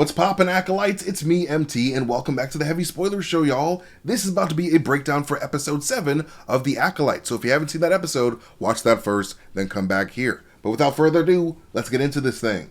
What's poppin', Acolytes? It's me, MT, and welcome back to the Heavy Spoilers Show, y'all. This is about to be a breakdown for episode 7 of The Acolyte, so if you haven't seen that episode, watch that first, then come back here. But without further ado, let's get into this thing.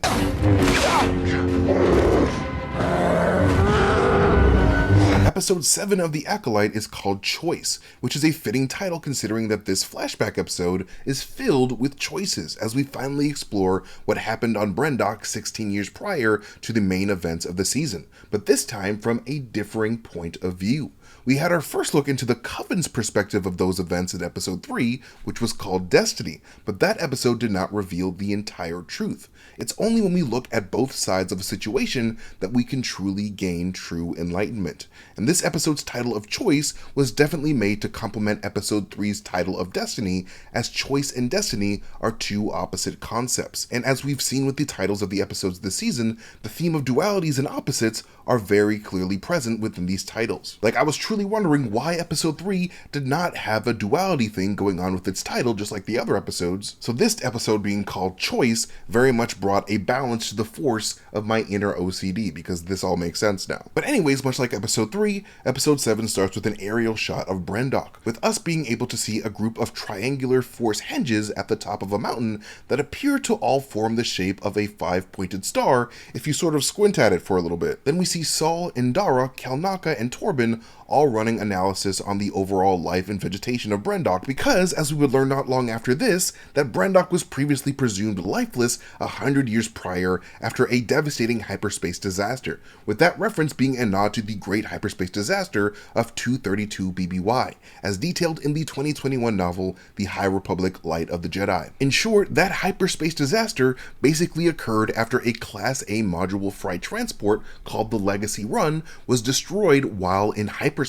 Episode 7 of The Acolyte is called Choice, which is a fitting title considering that this flashback episode is filled with choices as we finally explore what happened on Brendok 16 years prior to the main events of the season, but this time from a differing point of view. We had our first look into the Coven's perspective of those events in episode 3, which was called Destiny, but that episode did not reveal the entire truth. It's only when we look at both sides of a situation that we can truly gain true enlightenment. And this episode's title of Choice was definitely made to complement episode 3's title of Destiny, as choice and destiny are two opposite concepts. And as we've seen with the titles of the episodes this season, the theme of dualities and opposites are very clearly present within these titles. Like, I was truly wondering why episode 3 did not have a duality thing going on with its title just like the other episodes. So this episode being called Choice very much brought a balance to the force of my inner OCD, because this all makes sense now. But anyways, much like episode 3, episode 7 starts with an aerial shot of Brendok, with us being able to see a group of triangular force henges at the top of a mountain that appear to all form the shape of a 5-pointed star if you sort of squint at it for a little bit. Then we see Saul, Indara, Kalnaka, and Torbin all running analysis on the overall life and vegetation of Brendok, because, as we would learn not long after this, that Brendok was previously presumed lifeless 100 years prior after a devastating hyperspace disaster, with that reference being a nod to the Great Hyperspace Disaster of 232 BBY, as detailed in the 2021 novel The High Republic Light of the Jedi. In short, that hyperspace disaster basically occurred after a Class A module freight transport called the Legacy Run was destroyed while in hyperspace,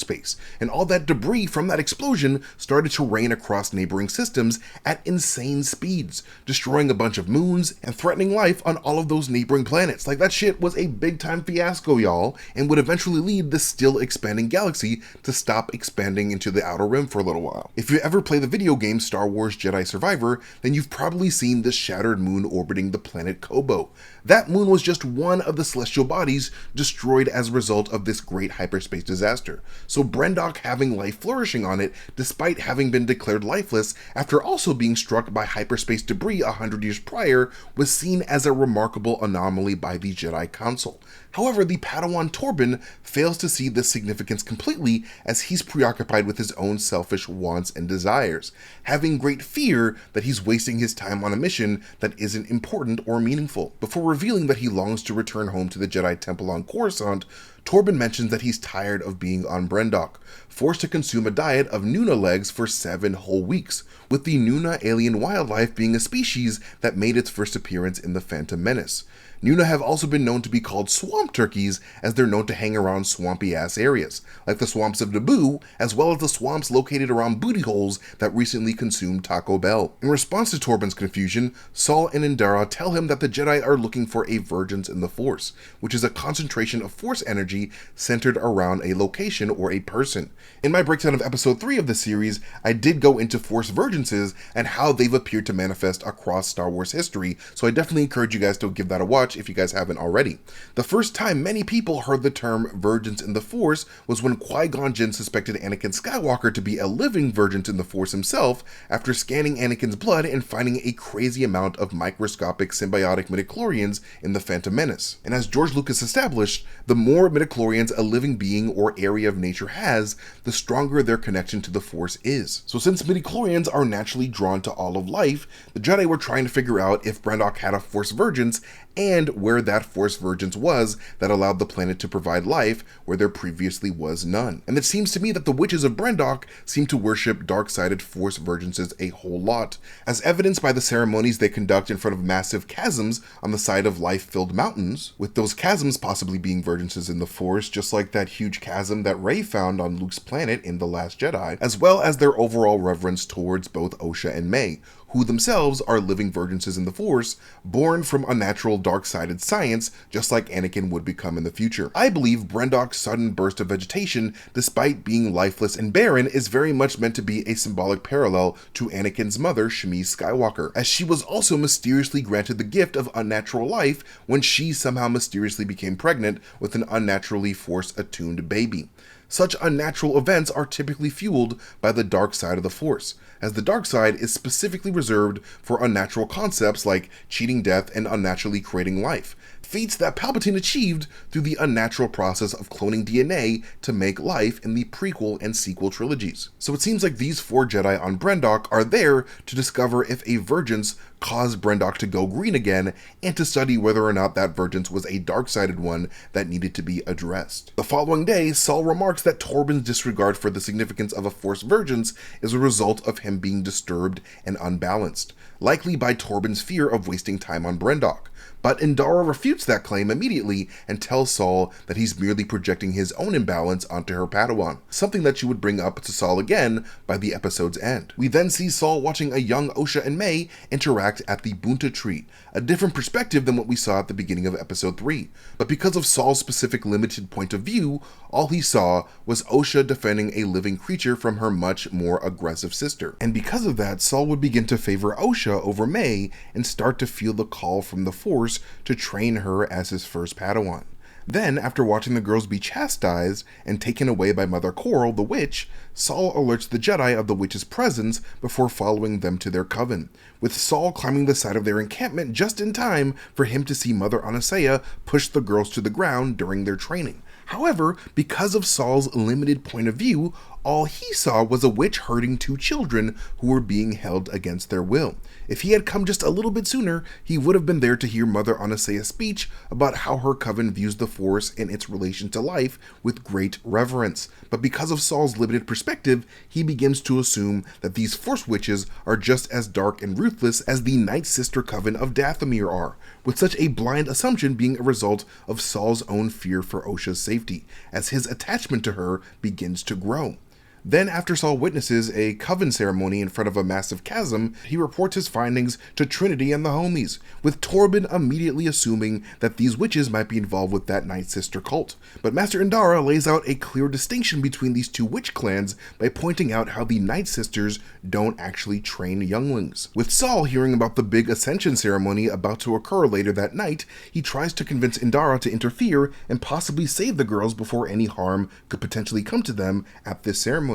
and all that debris from that explosion started to rain across neighboring systems at insane speeds, destroying a bunch of moons and threatening life on all of those neighboring planets. Like, that shit was a big time fiasco, y'all, and would eventually lead the still expanding galaxy to stop expanding into the Outer Rim for a little while. If you ever play the video game Star Wars Jedi Survivor, then you've probably seen the shattered moon orbiting the planet Kobo. That moon was just one of the celestial bodies destroyed as a result of this great hyperspace disaster. So Brendok having life flourishing on it, despite having been declared lifeless after also being struck by hyperspace debris 100 years prior, was seen as a remarkable anomaly by the Jedi Council. However, the Padawan Torbin fails to see this significance completely, as he's preoccupied with his own selfish wants and desires, having great fear that he's wasting his time on a mission that isn't important or meaningful. Before revealing that he longs to return home to the Jedi Temple on Coruscant, Torbin mentions that he's tired of being on Brendok, forced to consume a diet of Nuna legs for 7 whole weeks, with the Nuna alien wildlife being a species that made its first appearance in The Phantom Menace. Nuna have also been known to be called swamp turkeys, as they're known to hang around swampy-ass areas, like the swamps of Naboo, as well as the swamps located around booty holes that recently consumed Taco Bell. In response to Torbin's confusion, Saul and Indara tell him that the Jedi are looking for a vergence in the Force, which is a concentration of Force energy centered around a location or a person. In my breakdown of episode 3 of the series, I did go into Force vergences and how they've appeared to manifest across Star Wars history, so I definitely encourage you guys to give that a watch if you guys haven't already. The first time many people heard the term vergence in the Force was when Qui-Gon Jinn suspected Anakin Skywalker to be a living vergence in the Force himself after scanning Anakin's blood and finding a crazy amount of microscopic symbiotic midichlorians in The Phantom Menace. And as George Lucas established, the more midichlorians a living being or area of nature has, the stronger their connection to the Force is. So since midichlorians are naturally drawn to all of life, the Jedi were trying to figure out if Brendok had a Force vergence and where that Force vergence was that allowed the planet to provide life where there previously was none. And it seems to me that the witches of Brendok seem to worship dark-sided Force vergences a whole lot, as evidenced by the ceremonies they conduct in front of massive chasms on the side of life-filled mountains, with those chasms possibly being vergences in the Force, just like that huge chasm that Rey found on Luke's planet in The Last Jedi, as well as their overall reverence towards both Osha and Mae, who themselves are living virgins in the Force, born from unnatural dark-sided science, just like Anakin would become in the future. I believe Brendok's sudden burst of vegetation, despite being lifeless and barren, is very much meant to be a symbolic parallel to Anakin's mother, Shmi Skywalker, as she was also mysteriously granted the gift of unnatural life when she somehow mysteriously became pregnant with an unnaturally Force-attuned baby. Such unnatural events are typically fueled by the dark side of the Force, as the dark side is specifically reserved for unnatural concepts like cheating death and unnaturally creating life, feats that Palpatine achieved through the unnatural process of cloning DNA to make life in the prequel and sequel trilogies. So it seems like these 4 Jedi on Brendok are there to discover if a Vergence caused Brendok to go green again, and to study whether or not that Vergence was a dark-sided one that needed to be addressed. The following day, Saul remarks that Torbin's disregard for the significance of a Force Vergence is a result of him being disturbed and unbalanced, likely by Torbin's fear of wasting time on Brendok. But Indara refutes that claim immediately and tells Saul that he's merely projecting his own imbalance onto her Padawan, something that she would bring up to Saul again by the episode's end. We then see Saul watching a young Osha and Mae interact at the Bunta tree, a different perspective than what we saw at the beginning of episode 3. But because of Saul's specific limited point of view, all he saw was Osha defending a living creature from her much more aggressive sister. And because of that, Saul would begin to favor Osha over Mae and start to feel the call from the Force to train her as his first Padawan. Then, after watching the girls be chastised and taken away by Mother Coral, the witch, Saul alerts the Jedi of the witch's presence before following them to their coven, with Saul climbing the side of their encampment just in time for him to see Mother Anastasia push the girls to the ground during their training. However, because of Saul's limited point of view, all he saw was a witch hurting 2 children who were being held against their will. If he had come just a little bit sooner, he would have been there to hear Mother Anastasia's speech about how her coven views the Force and its relation to life with great reverence. But because of Saul's limited perspective, he begins to assume that these Force witches are just as dark and ruthless as the Night Sister Coven of Dathomir are, with such a blind assumption being a result of Saul's own fear for Osha's safety, as his attachment to her begins to grow. Then, after Saul witnesses a coven ceremony in front of a massive chasm, he reports his findings to Trinity and the homies, with Torbin immediately assuming that these witches might be involved with that Night Sister cult. But Master Indara lays out a clear distinction between these 2 witch clans by pointing out how the Night Sisters don't actually train younglings. With Saul hearing about the big ascension ceremony about to occur later that night, he tries to convince Indara to interfere and possibly save the girls before any harm could potentially come to them at this ceremony.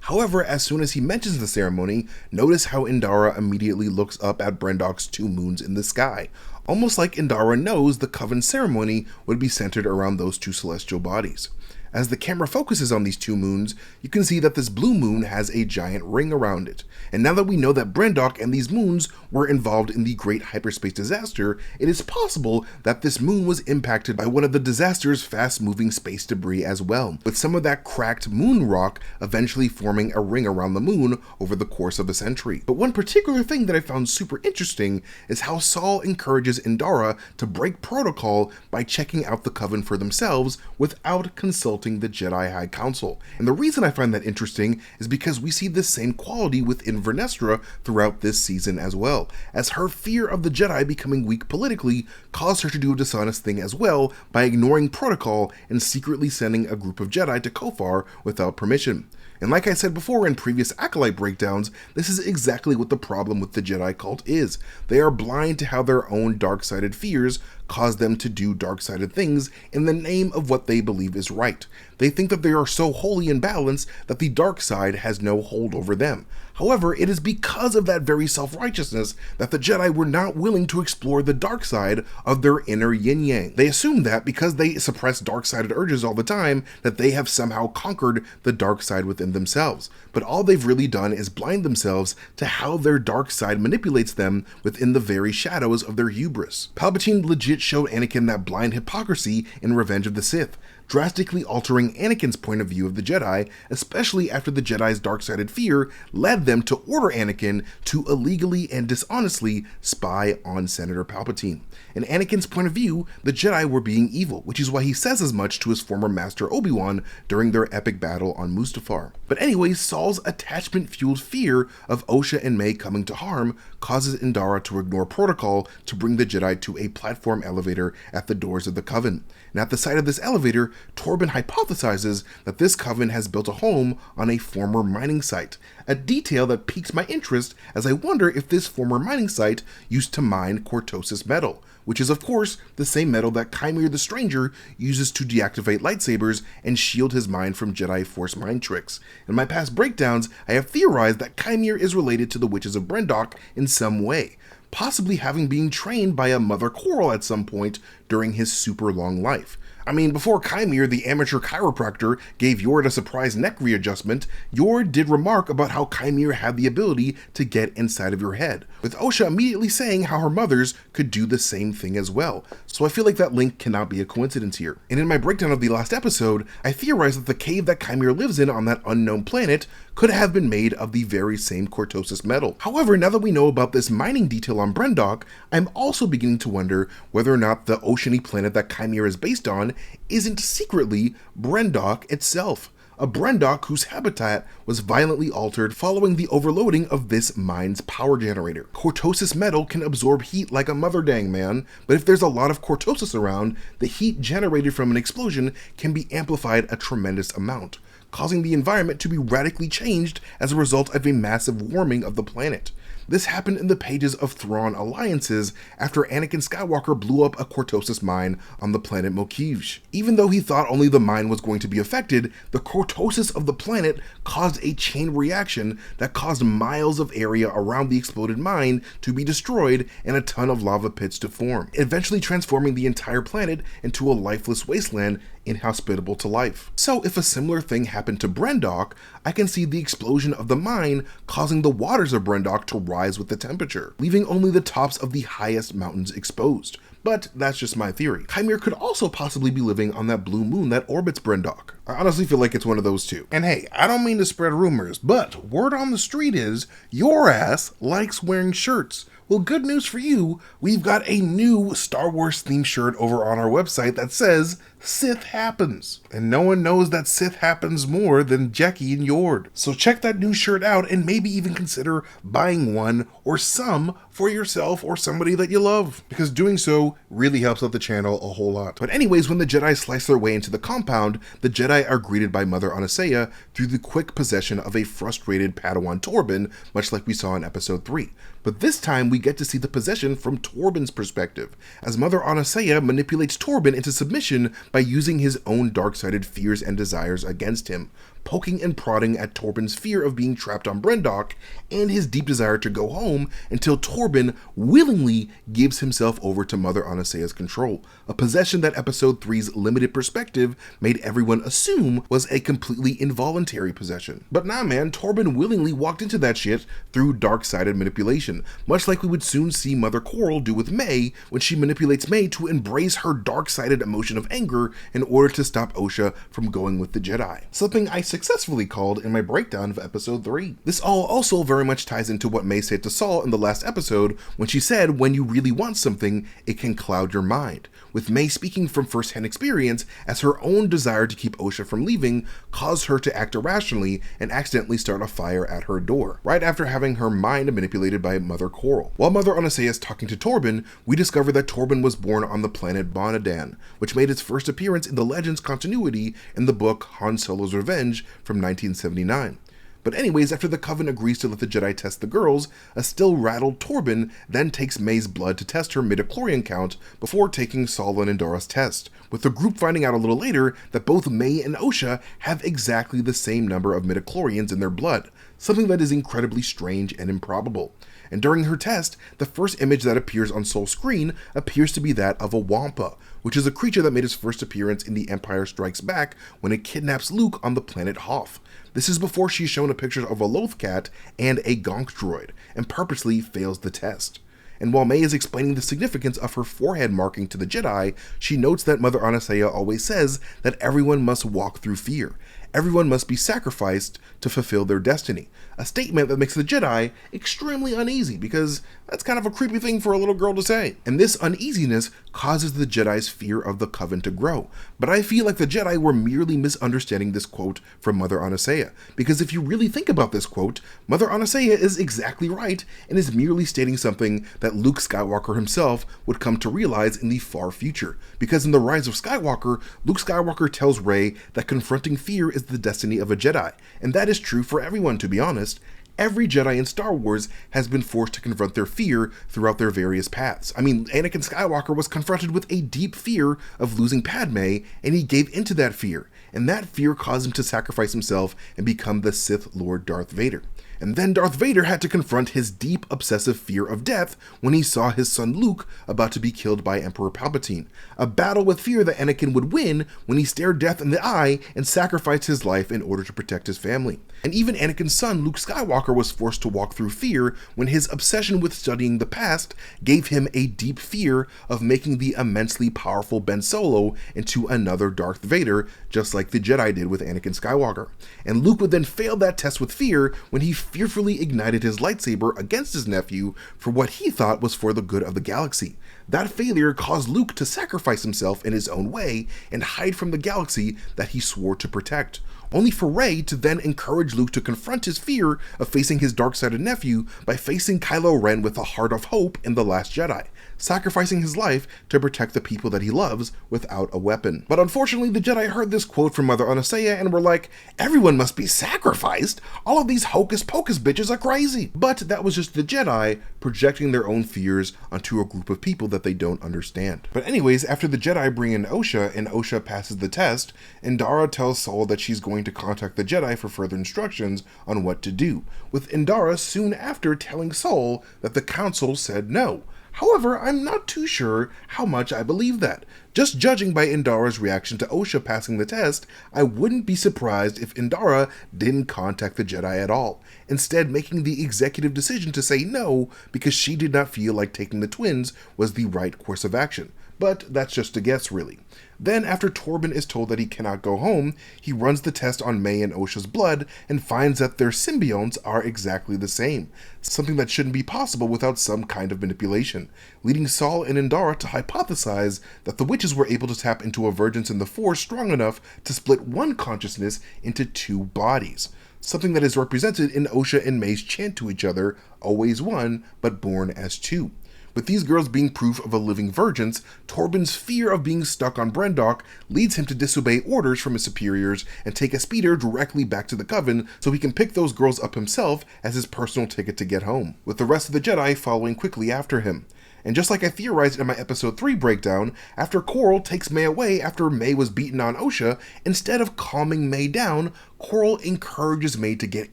However, as soon as he mentions the ceremony, notice how Indara immediately looks up at Brendok's 2 moons in the sky, almost like Indara knows the coven ceremony would be centered around those 2 celestial bodies. As the camera focuses on these 2 moons, you can see that this blue moon has a giant ring around it. And now that we know that Brendok and these moons were involved in the Great Hyperspace Disaster, it is possible that this moon was impacted by one of the disaster's fast-moving space debris as well, with some of that cracked moon rock eventually forming a ring around the moon over the course of a century. But one particular thing that I found super interesting is how Saul encourages Indara to break protocol by checking out the Coven for themselves without consulting the Jedi High Council. And the reason I find that interesting is because we see this same quality within Vernestra throughout this season as well, as her fear of the Jedi becoming weak politically caused her to do a dishonest thing as well by ignoring protocol and secretly sending a group of Jedi to Kofar without permission. And like I said before in previous Acolyte breakdowns, this is exactly what the problem with the Jedi cult is. They are blind to how their own dark-sided fears cause them to do dark-sided things in the name of what they believe is right. They think that they are so holy and balanced that the dark side has no hold over them. However, it is because of that very self-righteousness that the Jedi were not willing to explore the dark side of their inner yin-yang. They assume that because they suppress dark-sided urges all the time, that they have somehow conquered the dark side within themselves. But all they've really done is blind themselves to how their dark side manipulates them within the very shadows of their hubris. Palpatine legit it showed Anakin that blind hypocrisy in Revenge of the Sith, drastically altering Anakin's point of view of the Jedi, especially after the Jedi's dark-sided fear led them to order Anakin to illegally and dishonestly spy on Senator Palpatine. In Anakin's point of view, the Jedi were being evil, which is why he says as much to his former master Obi-Wan during their epic battle on Mustafar. But anyways, Saul's attachment-fueled fear of Osha and Mae coming to harm causes Indara to ignore protocol to bring the Jedi to a platform elevator at the doors of the coven. And at the sight of this elevator, Torbin hypothesizes that this coven has built a home on a former mining site, a detail that piques my interest as I wonder if this former mining site used to mine cortosis metal, which is of course the same metal that Qimir the Stranger uses to deactivate lightsabers and shield his mind from Jedi Force mind tricks. In my past breakdowns, I have theorized that Qimir is related to the witches of Brendok in some way, possibly having been trained by a Mother Coral at some point during his super long life. I mean, before Qimir, the amateur chiropractor, gave Yord a surprise neck readjustment, Yord did remark about how Qimir had the ability to get inside of your head, with Osha immediately saying how her mothers could do the same thing as well. So I feel like that link cannot be a coincidence here. And in my breakdown of the last episode, I theorized that the cave that Qimir lives in on that unknown planet could have been made of the very same cortosis metal. However, now that we know about this mining detail on Brendok, I'm also beginning to wonder whether or not the oceany planet that Qimir is based on isn't secretly Brendok itself. A Brendok whose habitat was violently altered following the overloading of this mine's power generator. Cortosis metal can absorb heat like a mother dang man, but if there's a lot of cortosis around, the heat generated from an explosion can be amplified a tremendous amount, causing the environment to be radically changed as a result of a massive warming of the planet. This happened in the pages of Thrawn Alliances after Anakin Skywalker blew up a cortosis mine on the planet Mokivj. Even though he thought only the mine was going to be affected, the cortosis of the planet caused a chain reaction that caused miles of area around the exploded mine to be destroyed and a ton of lava pits to form, eventually transforming the entire planet into a lifeless wasteland inhospitable to life. So if a similar thing happened to Brendok, I can see the explosion of the mine causing the waters of Brendok to rise with the temperature, leaving only the tops of the highest mountains exposed. But that's just my theory. Qimir could also possibly be living on that blue moon that orbits Brendok. I honestly feel like it's one of those two. And hey, I don't mean to spread rumors, but word on the street is your ass likes wearing shirts. Well, good news for you, we've got a new Star Wars themed shirt over on our website that says Sith Happens. And no one knows that Sith happens more than Jackie and Yord. So check that new shirt out and maybe even consider buying one or some for yourself or somebody that you love, because doing so really helps out the channel a whole lot. But anyways, when the Jedi slice their way into the compound, the Jedi are greeted by Mother Osha through the quick possession of a frustrated Padawan Torbin, much like we saw in episode 3. But this time we get to see the possession from Torbin's perspective, as Mother Osha manipulates Torbin into submission by using his own dark-sided fears and desires against him, poking and prodding at Torbin's fear of being trapped on Brendok and his deep desire to go home, until Torbin willingly gives himself over to Mother Osha's control, a possession that episode 3's limited perspective made everyone assume was a completely involuntary possession. But nah man, Torbin willingly walked into that shit through dark-sided manipulation, much like we would soon see Mother Coral do with Mae when she manipulates Mae to embrace her dark-sided emotion of anger in order to stop Osha from going with the Jedi, something I successfully called in my breakdown of episode 3. This all also very much ties into what Mae said to Saul in the last episode when she said when you really want something, it can cloud your mind, with Mae speaking from first-hand experience as her own desire to keep Osha from leaving caused her to act irrationally and accidentally start a fire at her door, right after having her mind manipulated by Mother Coral. While Mother Osha is talking to Torbin, we discover that Torbin was born on the planet Bonadan, which made its first appearance in the Legends continuity in the book Han Solo's Revenge from 1979. But anyways, after the Coven agrees to let the Jedi test the girls, a still rattled Torbin then takes Mae's blood to test her midichlorian count before taking Saul and Indara's test, with the group finding out a little later that both Mae and Osha have exactly the same number of midichlorians in their blood, something that is incredibly strange and improbable. And during her test, the first image that appears on Saul's screen appears to be that of a Wampa, which is a creature that made its first appearance in The Empire Strikes Back when it kidnaps Luke on the planet Hoth. This is before she's shown a picture of a Lothcat and a Gonk droid, and purposely fails the test. And while Mae is explaining the significance of her forehead marking to the Jedi, she notes that Mother Anastasia always says that everyone must walk through fear. Everyone must be sacrificed to fulfill their destiny. A statement that makes the Jedi extremely uneasy, because that's kind of a creepy thing for a little girl to say. And this uneasiness causes the Jedi's fear of the Coven to grow. But I feel like the Jedi were merely misunderstanding this quote from Mother Anastasia, because if you really think about this quote, Mother Anastasia is exactly right and is merely stating something that Luke Skywalker himself would come to realize in the far future. Because in The Rise of Skywalker, Luke Skywalker tells Rey that confronting fear is the destiny of a Jedi, and that is true for everyone, to be honest. Every Jedi in Star Wars has been forced to confront their fear throughout their various paths. I mean, Anakin Skywalker was confronted with a deep fear of losing Padme, and he gave into that fear, and that fear caused him to sacrifice himself and become the Sith Lord Darth Vader. And then Darth Vader had to confront his deep, obsessive fear of death when he saw his son Luke about to be killed by Emperor Palpatine. A battle with fear that Anakin would win when he stared death in the eye and sacrificed his life in order to protect his family. And even Anakin's son, Luke Skywalker, was forced to walk through fear when his obsession with studying the past gave him a deep fear of making the immensely powerful Ben Solo into another Darth Vader, just like the Jedi did with Anakin Skywalker. And Luke would then fail that test with fear when he fearfully ignited his lightsaber against his nephew for what he thought was for the good of the galaxy. That failure caused Luke to sacrifice himself in his own way and hide from the galaxy that he swore to protect, only for Rey to then encourage Luke to confront his fear of facing his dark-sided nephew by facing Kylo Ren with a heart of hope in The Last Jedi, sacrificing his life to protect the people that he loves without a weapon. But unfortunately, the Jedi heard this quote from Mother Anastasia and were like, everyone must be sacrificed? All of these hocus-pocus bitches are crazy. But that was just the Jedi projecting their own fears onto a group of people that they don't understand. But anyways, after the Jedi bring in Osha and Osha passes the test, Indara tells Saul that she's going to contact the Jedi for further instructions on what to do, with Indara soon after telling Saul that the Council said no. However, I'm not too sure how much I believe that. Just judging by Indara's reaction to Osha passing the test, I wouldn't be surprised if Indara didn't contact the Jedi at all, instead making the executive decision to say no because she did not feel like taking the twins was the right course of action. But that's just a guess, really. Then, after Torbin is told that he cannot go home, he runs the test on Mae and Osha's blood and finds that their symbionts are exactly the same, something that shouldn't be possible without some kind of manipulation, leading Saul and Indara to hypothesize that the witches were able to tap into a vergence in the Force strong enough to split one consciousness into two bodies, something that is represented in Osha and Mae's chant to each other, always one, but born as two. With these girls being proof of a living vergence, Torbin's fear of being stuck on Brendok leads him to disobey orders from his superiors and take a speeder directly back to the Coven so he can pick those girls up himself as his personal ticket to get home, with the rest of the Jedi following quickly after him. And just like I theorized in my episode 3 breakdown, after Coral takes Mae away after Mae was beaten on Osha, instead of calming Mae down, Coral encourages Mae to get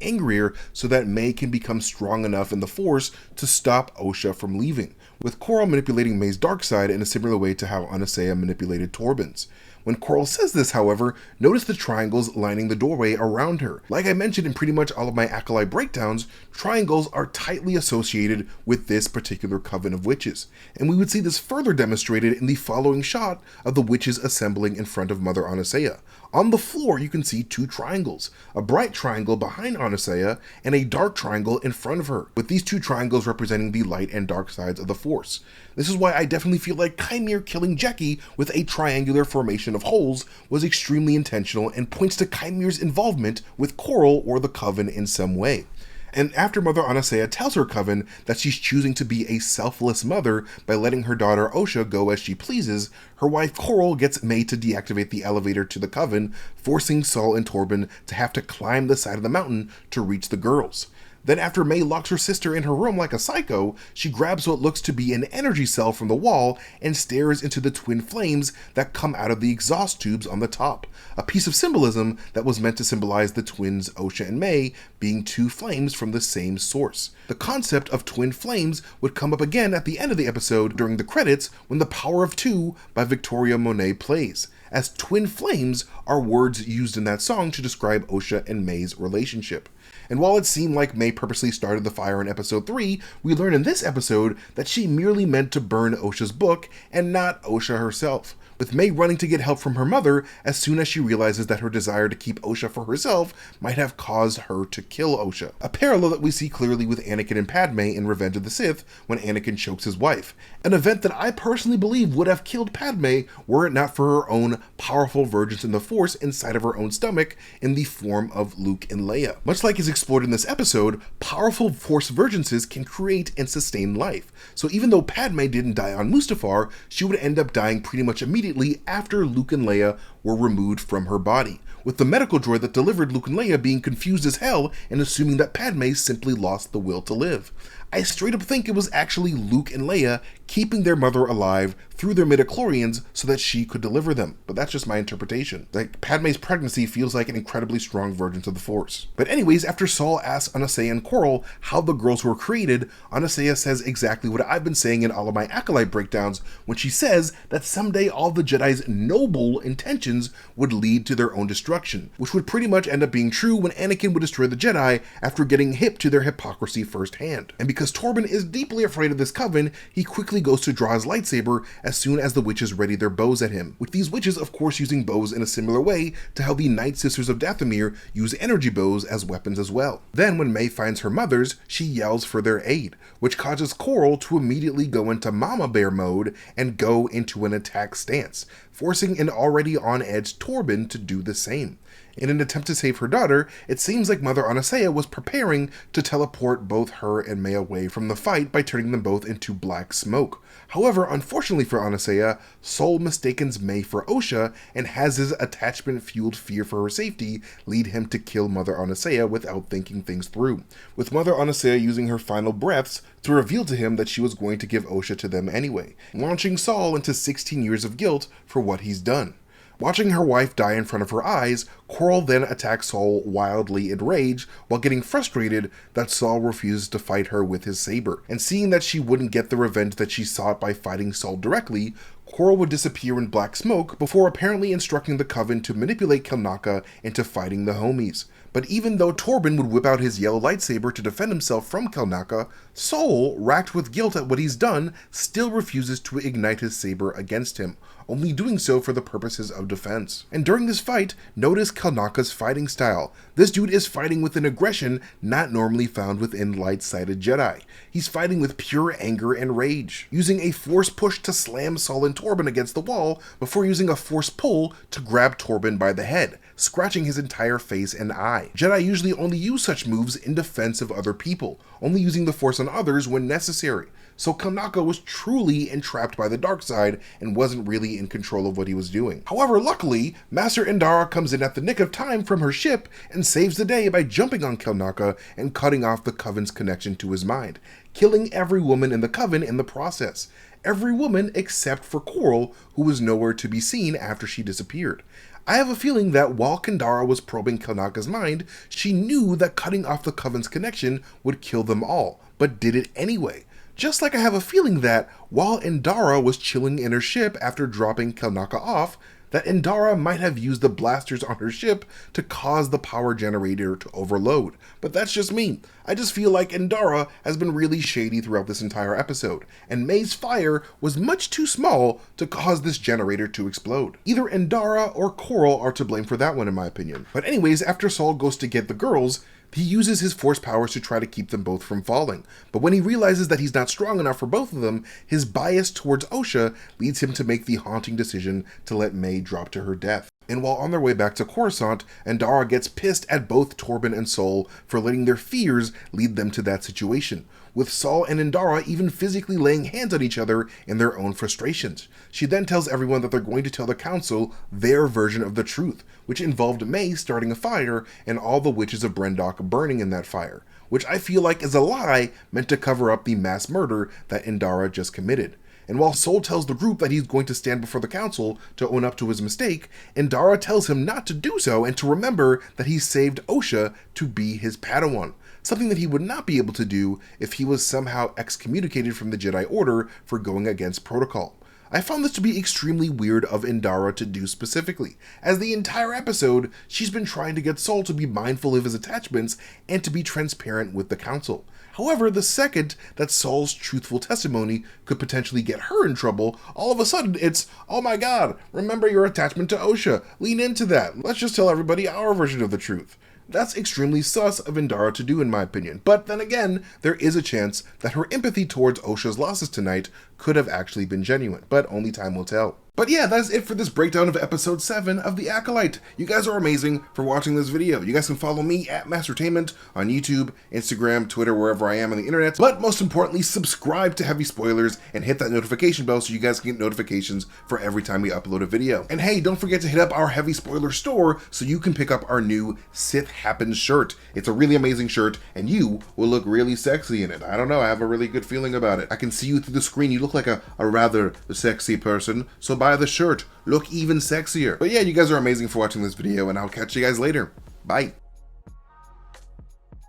angrier so that Mae can become strong enough in the Force to stop Osha from leaving, with Coral manipulating Mae's dark side in a similar way to how Anastasia manipulated Torbin's. When Coral says this, however, notice the triangles lining the doorway around her. Like I mentioned in pretty much all of my Acolyte breakdowns, triangles are tightly associated with this particular coven of witches. And we would see this further demonstrated in the following shot of the witches assembling in front of Mother Anastasia. On the floor, you can see two triangles, a bright triangle behind Anastasia and a dark triangle in front of her, with these two triangles representing the light and dark sides of the Force. This is why I definitely feel like Qimir killing Jecki with a triangular formation of holes was extremely intentional and points to Qimir's involvement with Coral or the Coven in some way. And after Mother Anastasia tells her Coven that she's choosing to be a selfless mother by letting her daughter Osha go as she pleases, her wife Coral gets Mae to deactivate the elevator to the Coven, forcing Saul and Torbin to have to climb the side of the mountain to reach the girls. Then after Mae locks her sister in her room like a psycho, she grabs what looks to be an energy cell from the wall and stares into the twin flames that come out of the exhaust tubes on the top, a piece of symbolism that was meant to symbolize the twins Osha and Mae being two flames from the same source. The concept of twin flames would come up again at the end of the episode during the credits when The Power of Two by Victoria Monet plays, as twin flames are words used in that song to describe Osha and Mae's relationship. And while it seemed like Mae purposely started the fire in episode 3, we learn in this episode that she merely meant to burn Osha's book and not Osha herself, with Mae running to get help from her mother as soon as she realizes that her desire to keep Osha for herself might have caused her to kill Osha. A parallel that we see clearly with Anakin and Padme in Revenge of the Sith when Anakin chokes his wife, an event that I personally believe would have killed Padme were it not for her own powerful vergence in the Force inside of her own stomach in the form of Luke and Leia. Much like is explored in this episode, powerful Force vergences can create and sustain life, so even though Padme didn't die on Mustafar, she would end up dying pretty much immediately after Luke and Leia were removed from her body, with the medical droid that delivered Luke and Leia being confused as hell and assuming that Padme simply lost the will to live. I straight up think it was actually Luke and Leia keeping their mother alive through their midichlorians so that she could deliver them, but that's just my interpretation. Like, Padme's pregnancy feels like an incredibly strong vergence of the Force. But anyways, after Saul asks Anastasia and Coral how the girls were created, Anastasia says exactly what I've been saying in all of my Acolyte breakdowns when she says that someday all the Jedi's noble intentions would lead to their own destruction, which would pretty much end up being true when Anakin would destroy the Jedi after getting hip to their hypocrisy firsthand. And because Torbin is deeply afraid of this coven, he quickly goes to draw his lightsaber as soon as the witches ready their bows at him, with these witches of course using bows in a similar way to how the Night Sisters of Dathomir use energy bows as weapons as well. Then when Mae finds her mothers, she yells for their aid, which causes Coral to immediately go into Mama Bear mode and go into an attack stance, forcing an already on edge Torbin to do the same. In an attempt to save her daughter, it seems like Mother Anastasia was preparing to teleport both her and Mae away from the fight by turning them both into black smoke. However, unfortunately for Anastasia, Saul mistakes Mae for Osha and has his attachment-fueled fear for her safety lead him to kill Mother Anastasia without thinking things through, with Mother Anastasia using her final breaths to reveal to him that she was going to give Osha to them anyway, launching Saul into 16 years of guilt for what he's done. Watching her wife die in front of her eyes, Coral then attacks Saul wildly in rage while getting frustrated that Saul refuses to fight her with his saber. And seeing that she wouldn't get the revenge that she sought by fighting Saul directly, Coral would disappear in black smoke before apparently instructing the coven to manipulate Kelnaka into fighting the homies. But even though Torbin would whip out his yellow lightsaber to defend himself from Kelnaka, Saul, racked with guilt at what he's done, still refuses to ignite his saber against him, only doing so for the purposes of defense. And during this fight, notice Kelnaka's fighting style. This dude is fighting with an aggression not normally found within light-sided Jedi. He's fighting with pure anger and rage, using a force push to slam Saul and Torbin against the wall before using a force pull to grab Torbin by the head, scratching his entire face and eye. Jedi usually only use such moves in defense of other people, only using the force on others when necessary. So Kelnaka was truly entrapped by the dark side and wasn't really in control of what he was doing. However, luckily, Master Indara comes in at the nick of time from her ship and saves the day by jumping on Kelnaka and cutting off the Coven's connection to his mind, killing every woman in the Coven in the process. Every woman except for Coral, who was nowhere to be seen after she disappeared. I have a feeling that while Kendara was probing Kelnaka's mind, she knew that cutting off the Coven's connection would kill them all, but did it anyway. Just like I have a feeling that while Indara was chilling in her ship after dropping Kelnaka off, that Indara might have used the blasters on her ship to cause the power generator to overload. But that's just me. I just feel like Indara has been really shady throughout this entire episode, and Mae's fire was much too small to cause this generator to explode. Either Indara or Coral are to blame for that one in my opinion. But anyways, after Saul goes to get the girls, he uses his force powers to try to keep them both from falling, but when he realizes that he's not strong enough for both of them, his bias towards Osha leads him to make the haunting decision to let Mae drop to her death. And while on their way back to Coruscant, Indara gets pissed at both Torbin and Saul for letting their fears lead them to that situation, with Saul and Indara even physically laying hands on each other in their own frustrations. She then tells everyone that they're going to tell the council their version of the truth, which involved Mae starting a fire and all the witches of Brendok burning in that fire, which I feel like is a lie meant to cover up the mass murder that Indara just committed. And while Saul tells the group that he's going to stand before the council to own up to his mistake, Indara tells him not to do so and to remember that he saved Osha to be his Padawan, something that he would not be able to do if he was somehow excommunicated from the Jedi Order for going against protocol. I found this to be extremely weird of Indara to do specifically, as the entire episode she's been trying to get Saul to be mindful of his attachments and to be transparent with the council. However, the second that Saul's truthful testimony could potentially get her in trouble, all of a sudden it's, oh my god, remember your attachment to Osha, lean into that, let's just tell everybody our version of the truth. That's extremely sus of Indara to do in my opinion, but then again, there is a chance that her empathy towards Osha's losses tonight could have actually been genuine, but only time will tell. But yeah, that's it for this breakdown of episode 7 of The Acolyte. You guys are amazing for watching this video. You guys can follow me at Mastertainment on YouTube, Instagram, Twitter, wherever I am on the internet. But most importantly, subscribe to Heavy Spoilers and hit that notification bell so you guys can get notifications for every time we upload a video. And hey, don't forget to hit up our Heavy Spoiler store so you can pick up our new Sith Happens shirt. It's a really amazing shirt and you will look really sexy in it. I don't know, I have a really good feeling about it. I can see you through the screen. You look like a rather sexy person, so buy the shirt, look even sexier. But yeah, you guys are amazing for watching this video, and I'll catch you guys later. Bye.